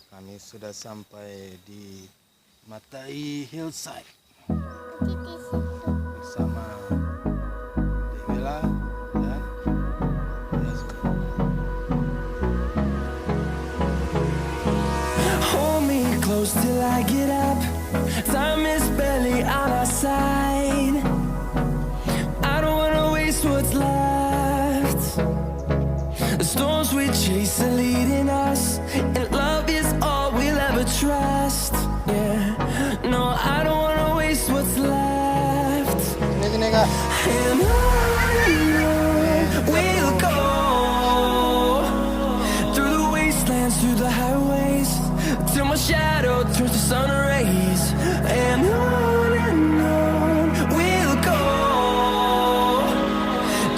kami sudah sampai di Matai Hillside bersama Dewela dan Yazmi. Hold me close till I get up. Time is barely on our side. I don't wanna waste what's left. The storms we chase are leading us, and love is all we'll ever trust. Yeah, no, I don't wanna waste what's left. Sini Kak. And on we'll go, through the wastelands, through the highways, till my shadow turns to sun rays. And on we'll go,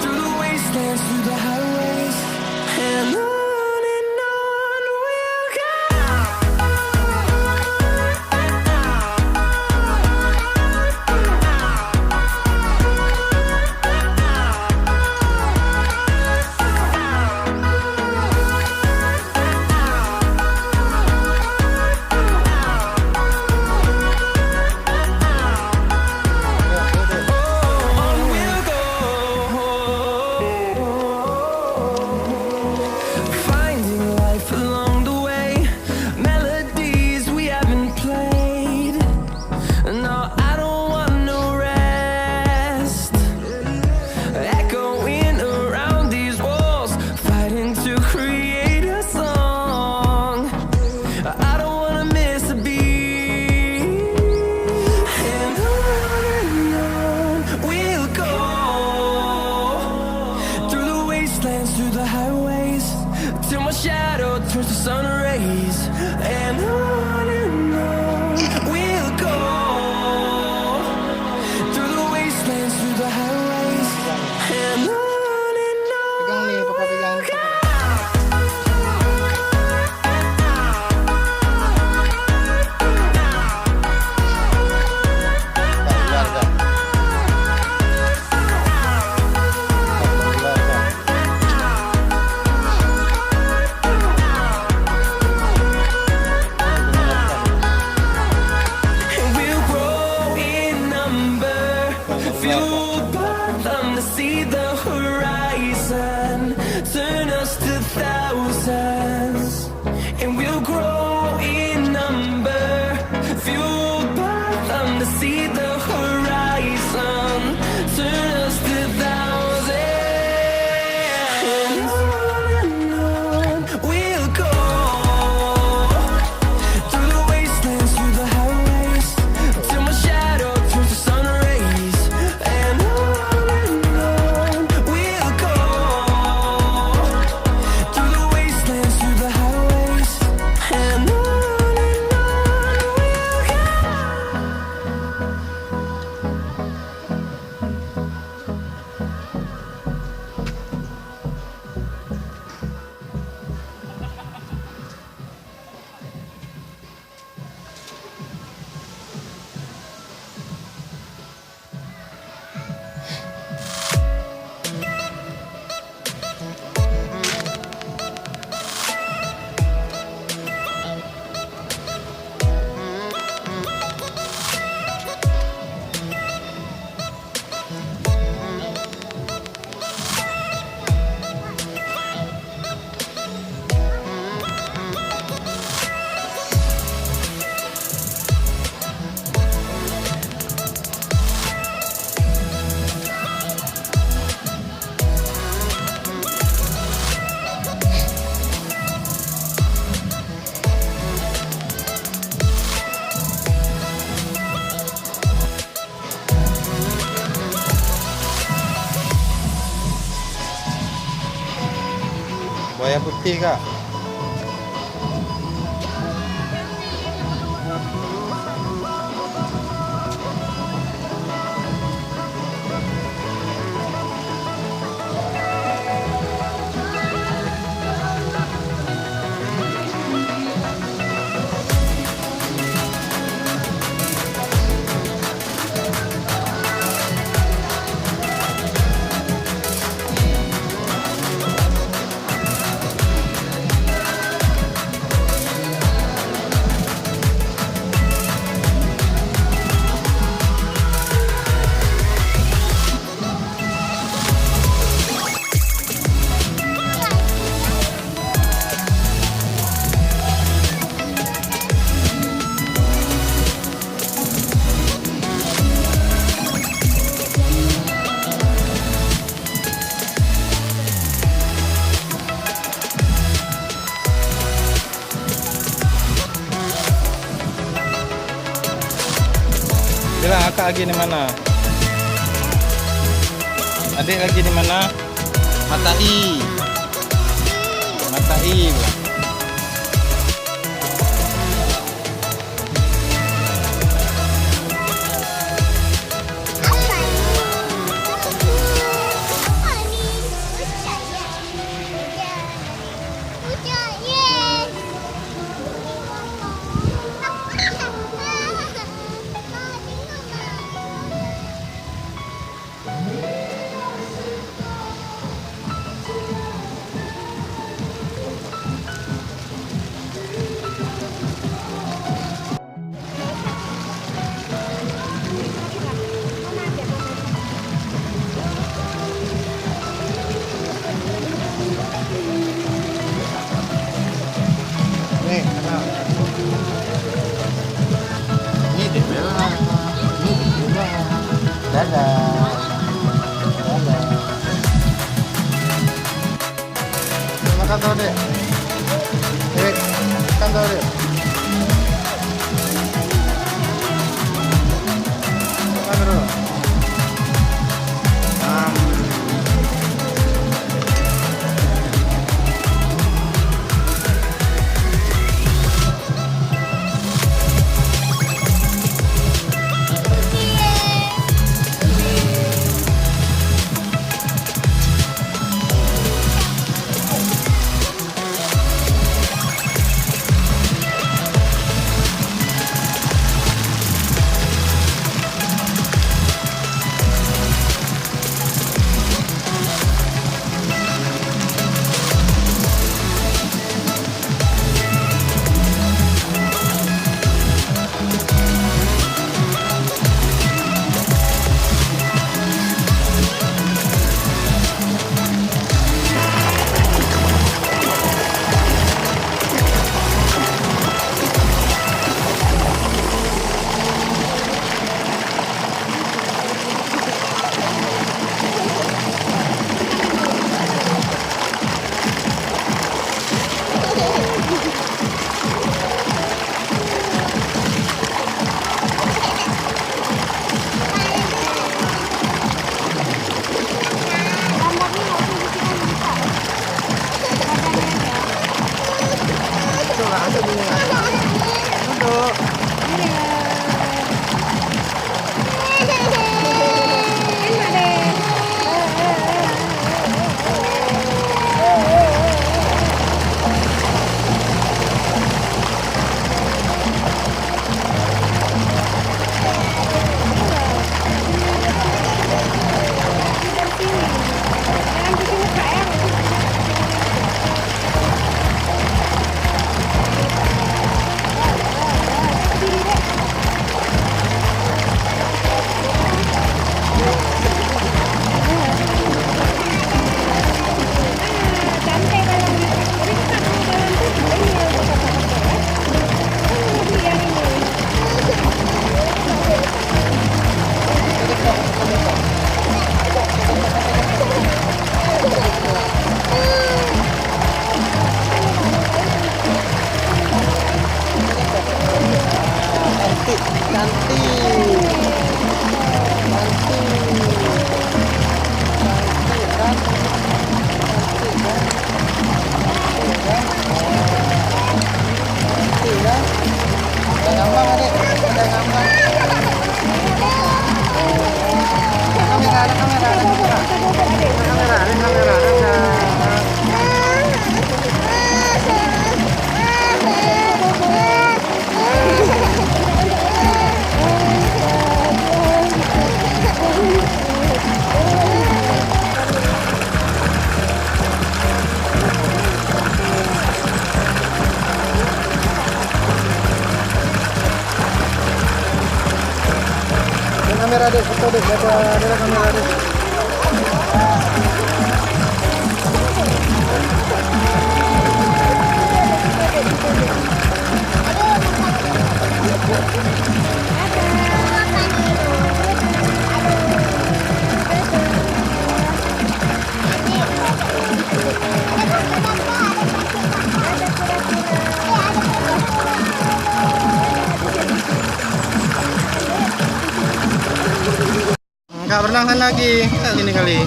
through the wastelands, through the highways, and on we'll go. On we'll go, finding life along the way, melodies we haven't played. No, I don't want no rest, echoing around these walls, fighting to create a song. I don't wanna miss a beat. And on we'll go, through the wastelands, through the highways, till my shadow turns to sun rays. And on we'll go, through the wastelands, through the highways, and on Pegang nih, Papa pegang. Keluar, Kak. Keluar, Kak. and we'll grow in number, fueled by them to see the horizon, turn us to thousands. And we'll grow in number, fueled by them to see the horizon, turn us to thousands. And on we'll go, through the wastelands, through the highways, till my shadow turns to sun rays. And on we'll go, through the wastelands, through the highways, and on we'll go. Buaya putih, Kak. Bilang kakak lagi di mana? Adik lagi di mana? Mata I. Mata I bilang. Nih, kenal. Ini deh Bella. Ini Bella. Dadah. Dadah. Makan tau deh. Makan tau deh. Makan dulu. Kamera deh, foto deh, ada kamera deh. Kak berenang sana lagi. Kak gini kali.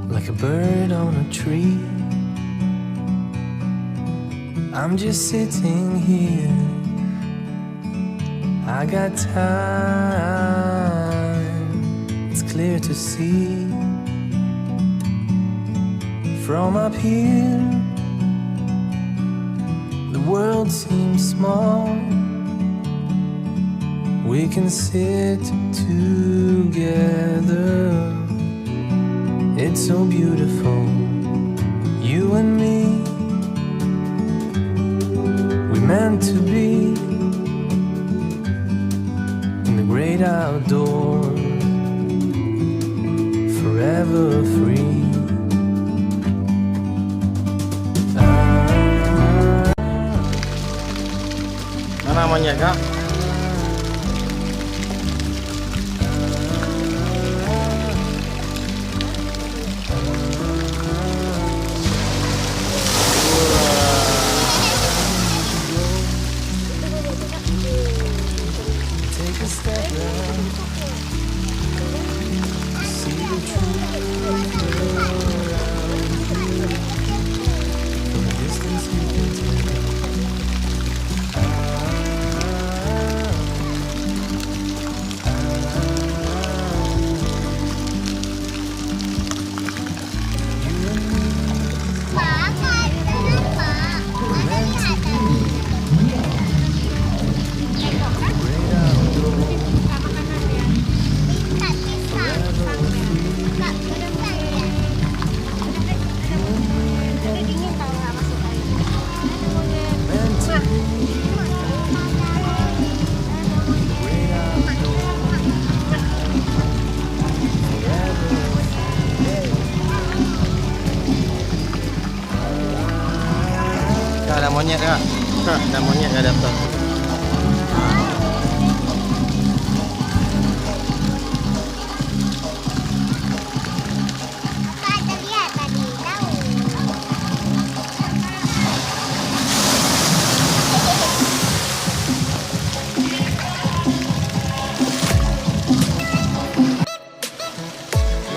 Like a bird on a tree, I'm just sitting here. I got time, it's clear to see. From up here, the world seems small. We can sit together. It's so beautiful, you and me. We meant to be in the great outdoors, forever free. Mana namanya Kak? Take a step back, see the truth around you. From a distance you can tell. Kak ada monyet Kak. Kak ada monyet Kak datang.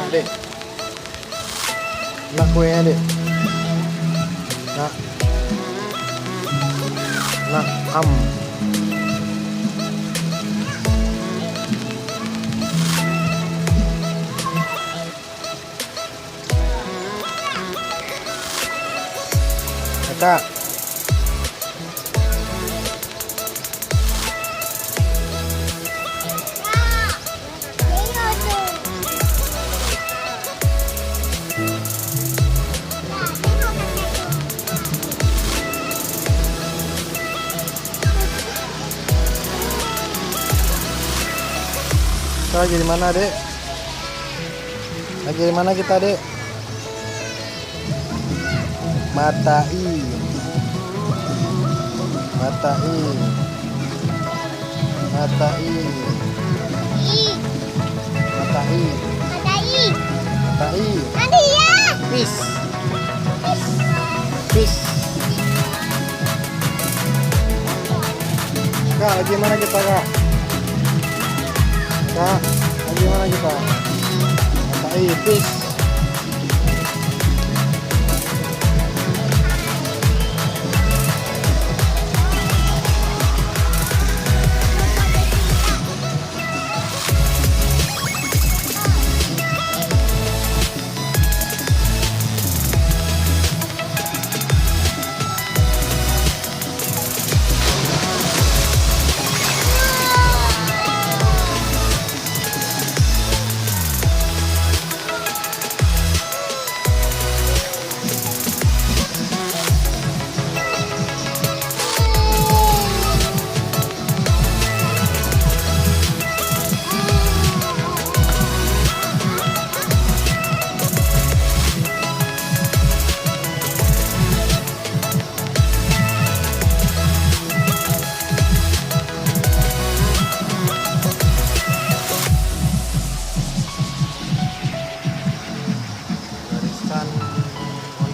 Nak dek. Nak kuenya dek. Nak. Nak Kak. Kita lagi di mana, Dek? Lagi di mana kita, Dek? Matai. Matai. Matai. Matai. Matai. Fish. Fish. Kak, lagi mana kita, Kak? Kak, lagi mana kita? Matai, fish.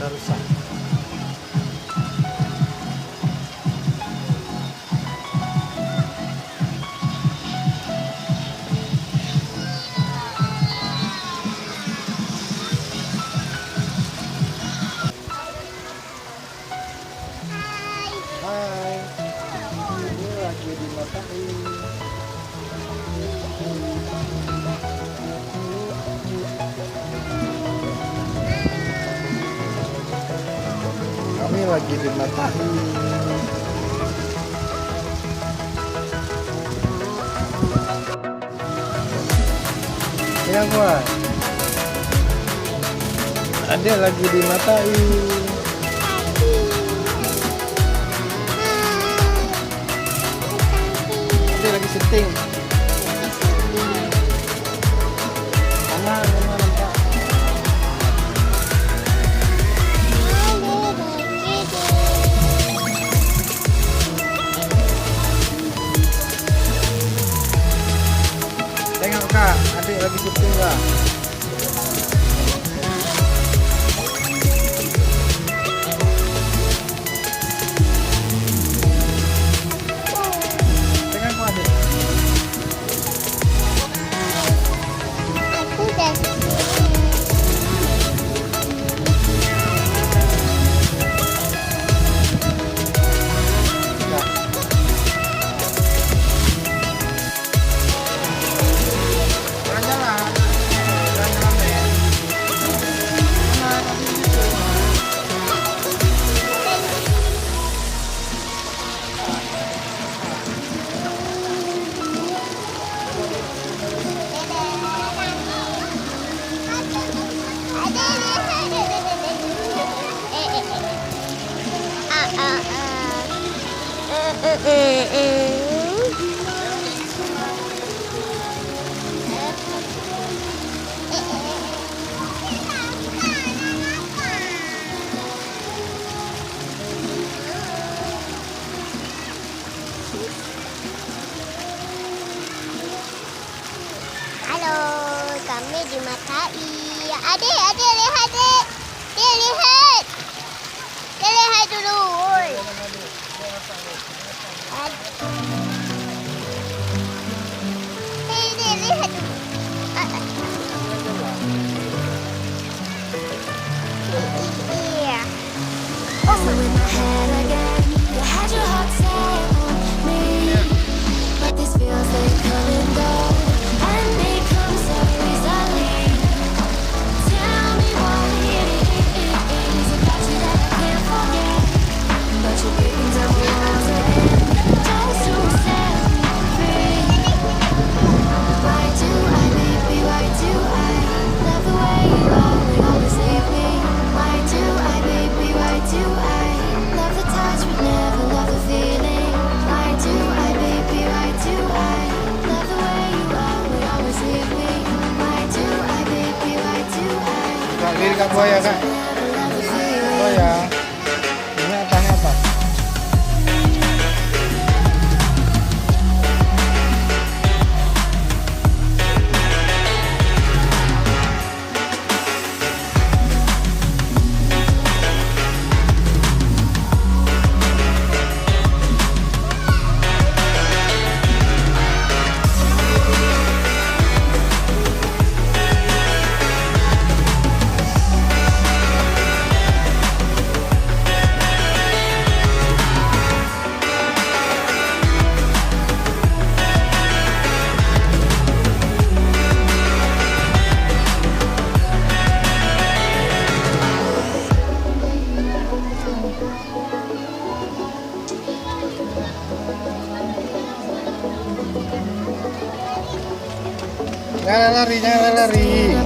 pada rusak. Hai, ini lagi dimatain. Kami lagi dimatain. Yang kuat. Ada lagi dimatain. Lagi syuting. Mama nampak. Tengok Kak, adik lagi syuting Kak. Halo, kami dimatai. Adik, lihat dek. Dia lihat. Dia lihat dulu. Woi. Dia lihat dulu. Iya. Oh, in my head again. You had your heart set on me, but this feels they come and go, and they come so easily. Tell me what it is about you that I can't forget, but you're breaking down walls and doors to set me free. Why do I, baby? Why do I love the way you always leave me? Why do I, baby? Why do I love the touch but never love the feeling? Why do I, baby? Why do I love the way you always leave me? Why do I, baby? Why do I Kak, diri Kak buaya Kak. never love the feeling? Buaya. Ini apanya apa? Jangan lari, jangan lari.